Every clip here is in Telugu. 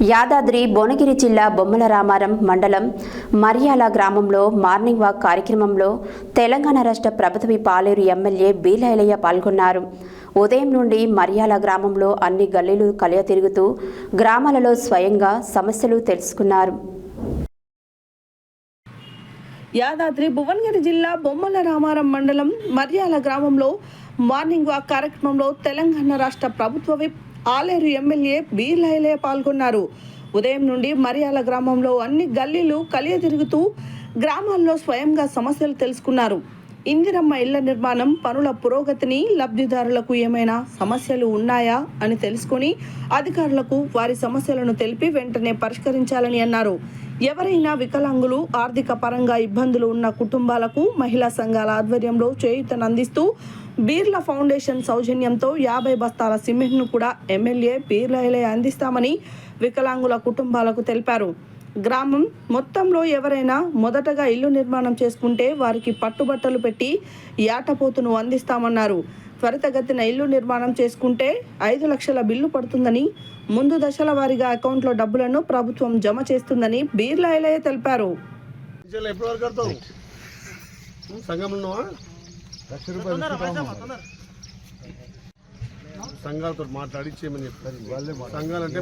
యాదాద్రి భువనగిరి జిల్లా బొమ్మల రామారం మండలం మరియాల గ్రామంలో మార్నింగ్ వాక్ కార్యక్రమంలో తెలంగాణ రాష్ట్ర ప్రభుత్వ పాలేరు ఎమ్మెల్యే బీలైలయ్య పాల్గొన్నారు. ఉదయం నుండి మరియాల గ్రామంలో అన్ని గల్లీలు కలియ తిరుగుతూ గ్రామాలలో స్వయంగా సమస్యలు తెలుసుకున్నారు. యాదాద్రి భువనగిరి జిల్లా బొమ్మల రామారం మండలం మరియాల గ్రామంలో మార్నింగ్ వాక్ కార్యక్రమంలో తెలంగాణ రాష్ట్ర ప్రభుత్వ విప్ ఆలేరు ఎమ్మెల్యే బీలైలయ్య పాల్గొన్నారు. ఉదయం నుండి మరియాల గ్రామంలో అన్ని గల్లీలు కలియ తిరుగుతూ గ్రామాల్లో స్వయంగా సమస్యలు తెలుసుకున్నారు. ఇందిరమ్మ ఇళ్ల నిర్మాణం పనుల పురోగతిని, లబ్ధిదారులకు ఏమైనా సమస్యలు ఉన్నాయా అని తెలుసుకుని అధికారులకు వారి సమస్యలను తెలిపి వెంటనే పరిష్కరించాలని అన్నారు. ఎవరైనా వికలాంగులు, ఆర్థిక పరంగా ఇబ్బందులు ఉన్న కుటుంబాలకు మహిళా సంఘాల ఆధ్వర్యంలో చేయూతను అందిస్తూ బీర్లా ఫౌండేషన్ సౌజన్యంతో 50 బస్తాల సిమెంట్ను కూడా ఎమ్మెల్యే బీలైలయ్య అందిస్తామని వికలాంగుల కుటుంబాలకు తెలిపారు. గ్రామం మొత్తంలో ఎవరైనా మొదటగా ఇల్లు నిర్మాణం చేసుకుంటే వారికి పట్టుబట్టలు పెట్టి యాటపోతును అందిస్తామన్నారు. త్వరితగతిన ఇల్లు నిర్మాణం చేసుకుంటే 5 లక్షల బిల్లు పడుతుందని, ముందు దశల వారీగా అకౌంట్లో డబ్బులను ప్రభుత్వం జమ చేస్తుందని బీలైలయ్య తెలిపారు. సంఘాలతో మాట్లాడి చేయమని చెప్తారు. సంఘాలంటే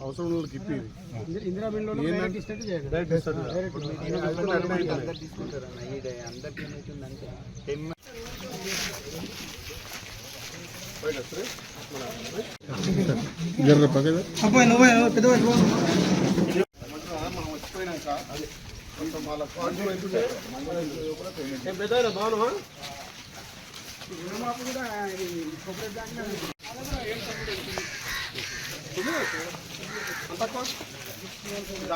అవసరం వాళ్ళకి ఇప్పి బాగున్నా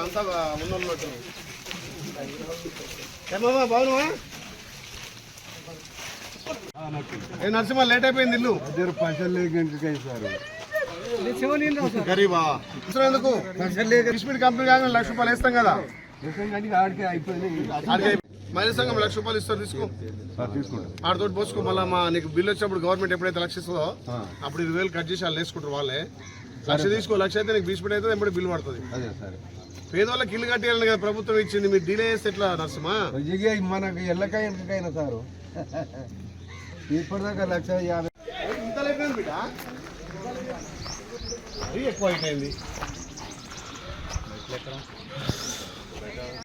అంతా ఉన్నట్టు ఏమమ్మా బాగున్నావా? నరసింహ లేట్ అయిపోయింది ఇల్లు గరీబా ఎందుకు కంపెనీ కానీ 1 లక్ష రూపాయలు వేస్తాం కదా. మహిళా సంఘం 1 లక్ష రూపాయలు ఇస్తారు, తీసుకో ఆడతోటి పోసుకో. మళ్ళీ నీకు బిల్లు వచ్చినప్పుడు గవర్నమెంట్ ఎప్పుడైతే 1 లక్ష ఇస్తుందో అప్పుడు 20,000 కట్ చేసి వాళ్ళు వేసుకుంటారు. వాళ్ళే 1 లక్ష తీసుకో. 1 లక్ష అయితే నీకు బీస్పెట్ అయితే ఎప్పుడు బిల్లు పడుతుంది. పేదవాళ్ళకి ఇల్లు కట్టేయాలని కదా ప్రభుత్వం ఇచ్చింది. మీరు డిలే చేస్తే ఎట్లా నరసింహ? మనకు ఎల్లకైనా సారు ఇప్పటిదాకా 1,50,000 ఇంత లేకపోయింది బిడ్డ, అది ఎక్కువ అయిపోయింది.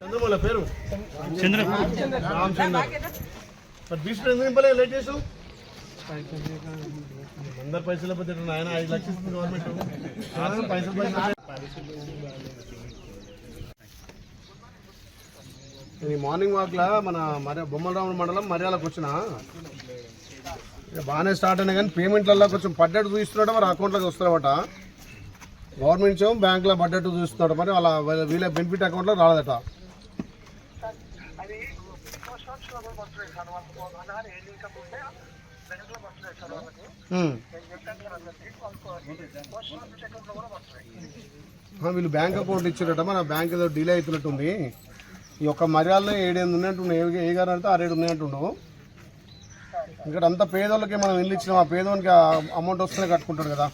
చంద్రబాబు పేరు రామచంద్ర. బీస్పెట్ ఎందుకు నింపలేదు? లేట్ చేసావు. అందరు పైసలు పోతే ఆయన 5 లక్షలు ఇస్తుంది గవర్నమెంట్. పైసలు ఈ మార్నింగ్ వాక్లా మన బొమ్మలరామ మండలం మర్యాలకు వచ్చిన బాగానే స్టార్ట్ అయినా కానీ పేమెంట్లలో కొంచెం పడ్డట్టు చూస్తున్నాడు. మరి అకౌంట్లోకి వస్తున్నారట. గవర్నమెంట్ ఏమో బ్యాంకులో పడ్డట్టు చూస్తున్నాడు. మరి వాళ్ళ వీళ్ళ బెనిఫిట్ అకౌంట్లో రాలేదట. వీళ్ళు బ్యాంక్ అకౌంట్ ఇచ్చారట. మన బ్యాంక్ ఏదో డిలే అవుతున్నట్టుంది. ఈ యొక్క మర్యాదలో 7 ఉన్నట్టుండే. ఏ గారు అంటే 6-7 ఉన్నాయంటుండవు. ఇక్కడ అంతా పేదోళ్ళకి మనం ఇల్లు ఇచ్చినాం. ఆ పేదోనికి అమౌంట్ వస్తేనే కట్టుకుంటాడు కదా.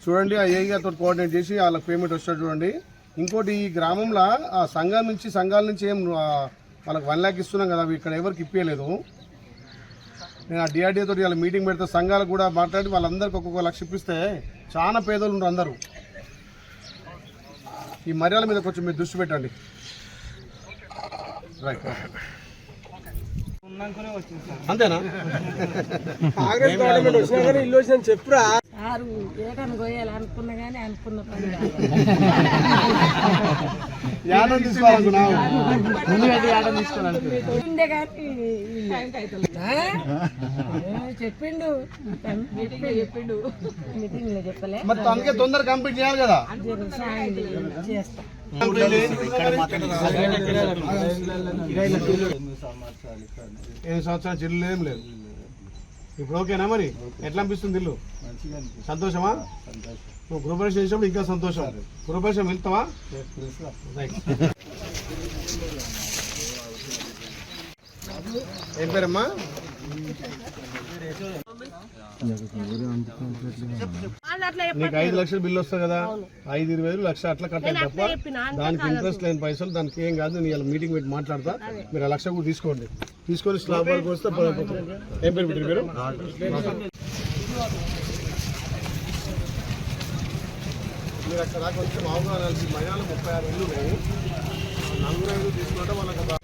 చూడండి, ఆ ఏ గారితో కోఆర్డినేట్ చేసి వాళ్ళకి పేమెంట్ వస్తాడు చూడండి. ఇంకోటి, ఈ గ్రామంలో ఆ సంఘాల నుంచి ఏం వాళ్ళకి 1 లక్ష ఇస్తున్నాం కదా, ఇక్కడ ఎవరికి ఇప్పలేదు. నేను ఆ డిఆర్డీఏ తోటి వాళ్ళ మీటింగ్ పెడితే సంఘాలకు కూడా మాట్లాడి వాళ్ళందరికీ 1 లక్ష ఇప్పిస్తే చాలా పేదోళ్ళు ఉన్నారు అందరూ. ఈ మర్యాద మీద కొంచెం మీరు దృష్టి పెట్టండి. రైట్, అంతేనా? ఇల్లు వచ్చిన చెప్పురా. చెప్పిండు మీటింగ్ లో చెప్పలే. మరి అందుకే తొందర కంప్లీట్ చేయాలి కదా. ఏం సంవత్సరాలు చిల్లు ఏం లేదు. ఇప్పుడు ఓకేనా? మరి ఎట్లా అనిపిస్తుంది ఇల్లు? సంతోషమా? నువ్వు గృహప్రవేశం చేసినప్పుడు ఇంకా సంతోషం. గృహప్రవేశం వెళ్తావా? ఏం పేరమ్మా? నీకు 5 లక్షలు బిల్లు వస్తుంది కదా, 5-20 లక్షలు అట్లా కట్టాలి తప్ప దానికి ఇంట్రెస్ట్ లేని పైసలు దానికి ఏం కాదు. నేను ఇలా మీటింగ్ పెట్టి మాట్లాడతా, మీరు 1 లక్ష కూడా తీసుకోండి. తీసుకొని స్లాబ్ వరకు వస్తే ఏం పేరు పెట్టారు మీరు? మీరు అక్కడ దాకా వచ్చి మామూలుగా మహిళలు 36 ఇళ్ళు ఉన్నాయి. 4 తీసుకుంటే వాళ్ళకి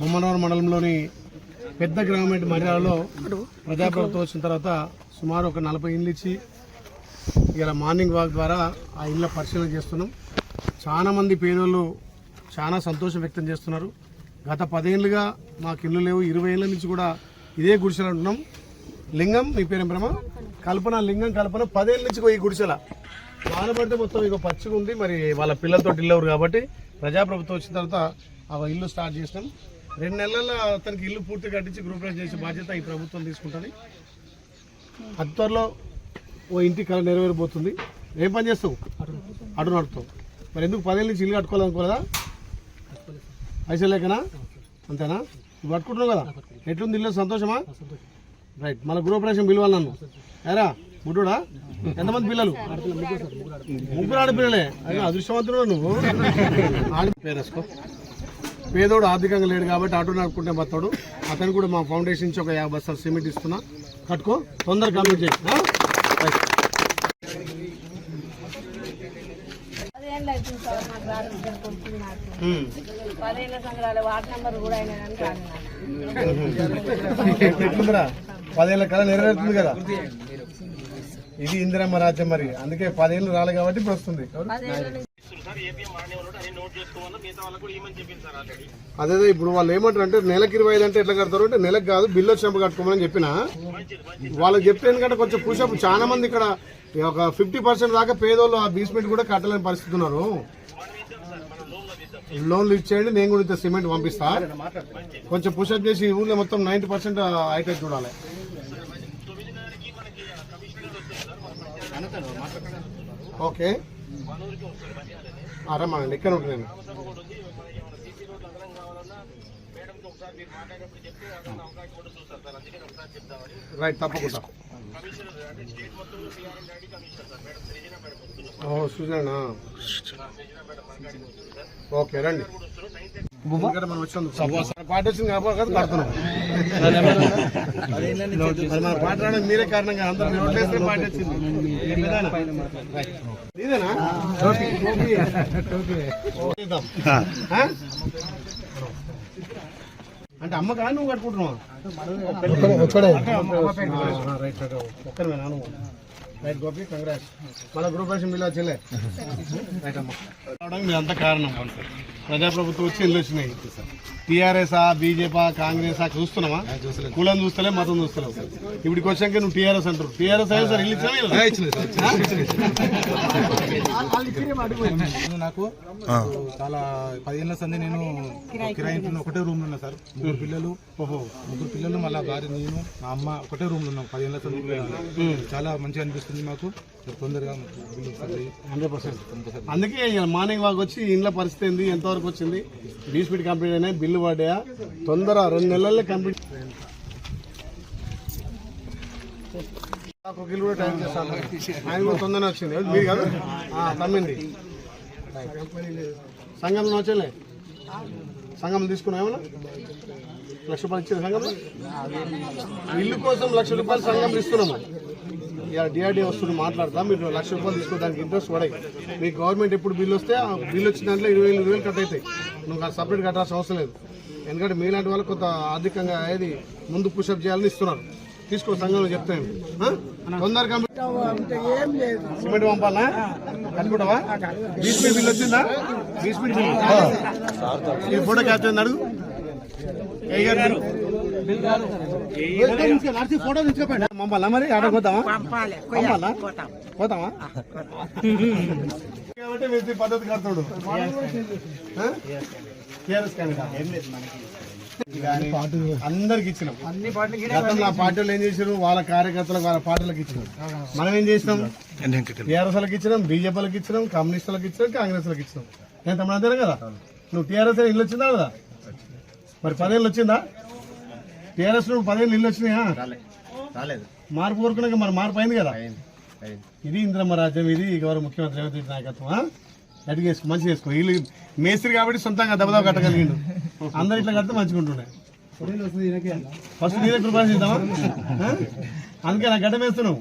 బొమ్మనవరం మండలంలోని పెద్ద గ్రామం మర్యాలలో ప్రజాప్రభుత్వం వచ్చిన తర్వాత సుమారు ఒక 40 ఇండ్లు ఇచ్చి ఇలా మార్నింగ్ వాక్ ద్వారా ఆ ఇళ్ళ పరిశీలన చేస్తున్నాం. చాలామంది పేదోళ్ళు చాలా సంతోషం వ్యక్తం చేస్తున్నారు. గత 10 ఏళ్ళుగా మాకు ఇల్లు లేవు, 20 ఏళ్ళ నుంచి కూడా ఇదే గుడిసెలు అంటున్నాం. లింగం మీ పేరు బ్రహ్మ కల్పన, లింగం కల్పన 10 ఏళ్ళ నుంచి ఈ గుడిసెల వానపడితే మొత్తం ఇక పచ్చిగా ఉంది. మరి వాళ్ళ పిల్లలతో ఇల్లవరు కాబట్టి ప్రజాప్రభుత్వం వచ్చిన తర్వాత ఆ ఇల్లు స్టార్ట్ చేసినాం. 2 నెలల్లో అతనికి ఇల్లు పూర్తి కట్టించి గృహప్రవేశం చేసే బాధ్యత ఈ ప్రభుత్వం తీసుకుంటుంది. అతి త్వరలో ఓ ఇంటి కళ నెరవేరబోతుంది. ఏం పని చేస్తావు? అటు నడుపుతావు. మరి ఎందుకు 10 ఏళ్ళ నుంచి ఇల్లు కట్టుకోవాలనుకోలేదా? పైసలు లేకనా? అంతేనా? నువ్వు కట్టుకుంటున్నావు కదా, ఎట్లుంది ఇల్లు? సంతోషమా? రైట్. మన గృహప్రవేశం పిలవాలి నన్ను. ఏరా ముడ్డుడా? ఎంతమంది పిల్లలు? 3 ఆడపిల్లలే. అయ్యో అదృష్టవంతుడు నువ్వు. పేరేసుకో. పేదోడు ఆర్థికంగా లేడు కాబట్టి ఆటో నడుపుకుంటే బతాడు. అతను కూడా మా ఫౌండేషన్ నుంచి ఒక 50 బస్తాలు సిమెంట్ ఇస్తున్నా, కట్టుకో, తొందరగా కంప్లీట్ చేయి. ఎట్లుందిరా? 10 ఏళ్ళ కళ నెరవేరుతుంది కదా. ఇది ఇందిరమ్మ రాజ్యం. మరి అందుకే 10 ఏళ్ళు రాలే కాబట్టి ఇప్పుడు వస్తుంది. అదే ఇప్పుడు వాళ్ళు ఏమంటారు అంటే నెలకు 25 అంటే ఎట్లా కడతారు అంటే, నెలకు కాదు బిల్లు వచ్చినప్పుడు కట్టుకోమని చెప్పిన వాళ్ళకి చెప్తే, ఎందుకంటే కొంచెం పుషప్ చాలా మంది ఇక్కడ ఒక 50% దాకా పేదోళ్ళు ఆ బేస్మెంట్ కూడా కట్టలేని పరిస్థితి ఉన్నారు. లోన్లు ఇచ్చేయండి, నేను కూడా ఇంత సిమెంట్ పంపిస్తా. కొంచెం పుషప్ చేసి ఈ ఊళ్ళో మొత్తం 90% అయితే చూడాలి. ఓకే రమ్మానండి, ఇక్కడ ఉంటుంది. నేను రైట్, తప్పకుండా. సుజనా ఓకే రండి. మనం వచ్చాం పాట వచ్చింది కాబట్టి కడుతున్నాం. మన పాట రావడానికి మీరే కారణంగా అందరూ ఓట్లేస్తే పాట వచ్చింది. ఇదేనా అంటే అమ్మ కానీ నువ్వు కట్టుకుంటున్నావా? రైట్ ఒక్కరిమే నాను. Right Gopi, congrats. మన గృహప్రవేశం బిల్లు వచ్చేలే. రైట్ అమ్మ. మీరంతా కారణం. ప్రజాప్రభుత్వం వచ్చి ఇల్లు వచ్చినాయి. టీఆర్ఎస్ బీజేపీ కాంగ్రెస్ చూస్తున్నావా? కులం చూస్తలే, మతం చూస్తలేవు. ఇప్పటికి వచ్చాక నువ్వు టీఆర్ఎస్ అంటారు. టీఆర్ఎస్ అయ్యా సార్ ఇల్లు ఇచ్చినా నాకు చాలా 10 ఏళ్ళ సంది నేను కిరాయి ఇంట్లో ఒకటే రూమ్ లో ఉన్నా సార్. 3 పిల్లలు, 3 పిల్లలు, మళ్ళీ భార్య, నేను, మా అమ్మ ఒకటే రూమ్ లో ఉన్నాం. 10 ఏళ్ళ సంది చాలా మంచిగా అనిపిస్తుంది మాకు. తొందరగా 100%. అందుకే మార్నింగ్ వాక్ వచ్చి ఇంట్లో పరిస్థితి ఏంది, ఎంతవరకు వచ్చింది, బీస్పీట్ కంప్లీట్ అయినాయి, బిల్లు పడ్డాయా, తొందర 2 నెలల్లో కంప్లీట్. ఒక కిలో కూడా టైం చేస్తాను. ఆయన కూడా తొందరనే వచ్చింది. మీరు కాదు తమ్మింది. సంఘంలో వచ్చలే, సంఘం తీసుకున్నా ఏమన్నా ₹1,00,000 ఇచ్చిన సంఘంలో ఇల్లు కోసం ₹1,00,000 సంఘం ఇస్తున్నాము. డిఆర్డీ వస్తుంది మాట్లాడతా, మీరు ₹1,00,000 తీసుకోవడానికి ఇంట్రెస్ట్ పడాయి. మీకు గవర్నమెంట్ ఎప్పుడు బిల్లు వస్తే ఆ బిల్లు వచ్చిన దాంట్లో 20,000 కట్ అవుతాయి. నువ్వు సపరేట్ కట్టాల్సిన అవసరం లేదు. ఎందుకంటే మీలాంటి వాళ్ళు కొంత ఆర్థికంగా ఏది ముందు పుషప్ చేయాలని ఇస్తున్నారు. తీసుకో సంఘంలో చెప్తాను తొందర కంప్లీట్. సిమెంట్ పంపాలా కట్టుకుంటావా? బీస్పీ బిల్ వచ్చిందా? బీస్పీ ఈ ఫోటో క్యాప్చర్ అడుగు ఫోటో తీసుకోండి. పంపాలా మరి ఆడ పోతావా? పంపాలా పోతావా? కాబట్టి వ్యక్తి పద్ధతి కడతాడు. అందరికి ఇచ్చినాం. గతంలో ఆ పార్టీలు ఏం చేసారు? వాళ్ళ కార్యకర్తలకు వాళ్ళ పార్టీలకు ఇచ్చినాం. మనం ఏం చేసినాం? టీఆర్ఎస్లకు ఇచ్చినాం, బీజేపీలకు ఇచ్చినాం, కమ్యూనిస్టులకు ఇచ్చినాం, కాంగ్రెస్లకు ఇచ్చినాం. నేను తమ్ముడు అంతేనా కదా? నువ్వు టీఆర్ఎస్ ఇల్లు వచ్చిందా కదా? మరి 10 ఏళ్ళు వచ్చిందా? టీఆర్ఎస్ నువ్వు 10 ఏళ్ళు ఇల్లు వచ్చినాయా? మార్పు కోరుకున్నాక మరి మార్పు అయింది కదా. ఇది ఇంద్రమ్మ రాజ్యం, ఇది గౌరవ ముఖ్యమంత్రి రేవంత్ రెడ్డి నాయకత్వం. గట్టిగా చేసుకో, మంచిగా చేసుకో. వీళ్ళు మేస్త్రి కాబట్టి సొంతంగా దెబ్బదవ కట్టగలిగిండు. అందరు ఇట్లా కడితే మంచిగా ఉంటుండే. ఫస్ట్ నీరే కృపా చేద్దామా? అందుకే నా గడ్డ వేస్తున్నావు.